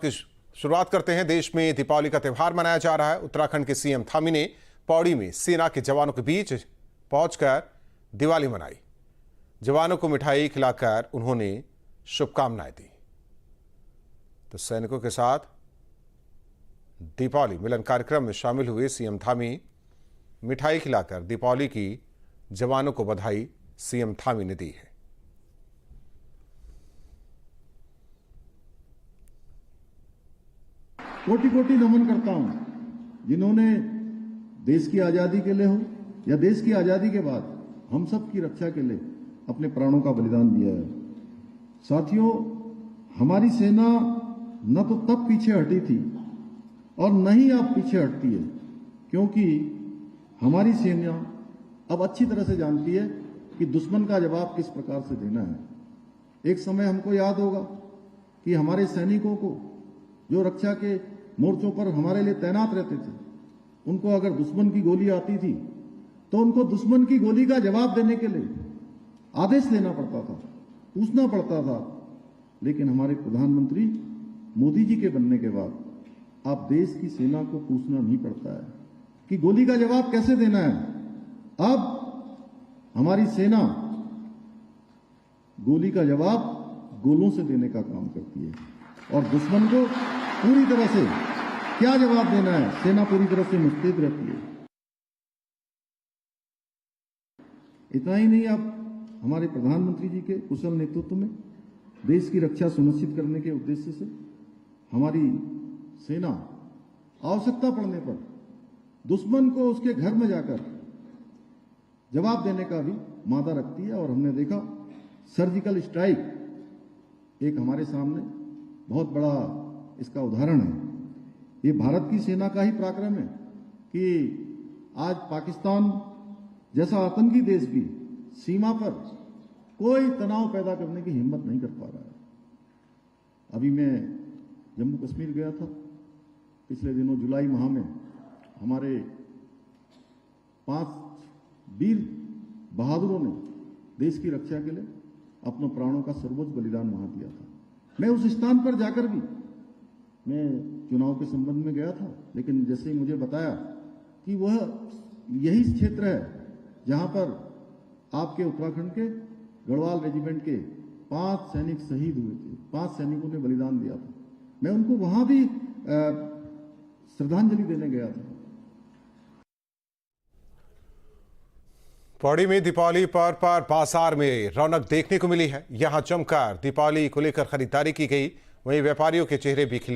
की शुरुआत करते हैं। देश में दीपावली का त्यौहार मनाया जा रहा है। उत्तराखंड के सीएम थामी ने पौड़ी में सेना के जवानों के बीच पहुंचकर दिवाली मनाई। जवानों को मिठाई खिलाकर उन्होंने शुभकामनाएं दी। तो सैनिकों के साथ दीपावली मिलन कार्यक्रम में शामिल हुए सीएम थामी मिठाई खिलाकर दीपावली की जवानों को बधाई सीएम थामी ने दी है। कोटि कोटि नमन करता हूं जिन्होंने देश की आजादी के लिए हो या देश की आजादी के बाद हम सब की रक्षा के लिए अपने प्राणों का बलिदान दिया है। साथियों, हमारी सेना न तो तब पीछे हटी थी और न ही अब पीछे हटती है, क्योंकि हमारी सेना अब अच्छी तरह से जानती है कि दुश्मन का जवाब किस प्रकार से देना है। एक समय हमको याद होगा कि हमारे सैनिकों को जो रक्षा के मोर्चों पर हमारे लिए तैनात रहते थे, उनको अगर दुश्मन की गोली आती थी तो उनको दुश्मन की गोली का जवाब देने के लिए आदेश लेना पड़ता था, पूछना पड़ता था। लेकिन हमारे प्रधानमंत्री मोदी जी के बनने के बाद अब देश की सेना को पूछना नहीं पड़ता है कि गोली का जवाब कैसे देना है। अब हमारी सेना गोली का जवाब गोलों से देने का काम करती है और दुश्मन को पूरी तरह से क्या जवाब देना है, सेना पूरी तरह से मुस्तैद रहती है। इतना ही नहीं, अब हमारे प्रधानमंत्री जी के कुशल नेतृत्व में देश की रक्षा सुनिश्चित करने के उद्देश्य से हमारी सेना आवश्यकता पड़ने पर दुश्मन को उसके घर में जाकर जवाब देने का भी मादा रखती है। और हमने देखा सर्जिकल स्ट्राइक एक हमारे सामने बहुत बड़ा इसका उदाहरण है। ये भारत की सेना का ही पराक्रम है कि आज पाकिस्तान जैसा आतंकी देश भी सीमा पर कोई तनाव पैदा करने की हिम्मत नहीं कर पा रहा है। अभी मैं जम्मू कश्मीर गया था पिछले दिनों, जुलाई माह में हमारे 5 वीर बहादुरों ने देश की रक्षा के लिए अपने प्राणों का सर्वोच्च बलिदान वहां दिया था। मैं उस स्थान पर जाकर भी मैं चुनाव के संबंध में गया था, लेकिन जैसे ही मुझे बताया कि वह यही क्षेत्र है जहां पर आपके उत्तराखंड के गढ़वाल रेजिमेंट के 5 सैनिक शहीद हुए थे, 5 सैनिकों ने बलिदान दिया था, मैं उनको वहां भी श्रद्धांजलि देने गया था। पौड़ी में दीपावली पर बाजार में रौनक देखने को मिली है। यहां जमकर दीपावली को लेकर खरीदारी की गई, वहीं व्यापारियों के चेहरे भी खिले।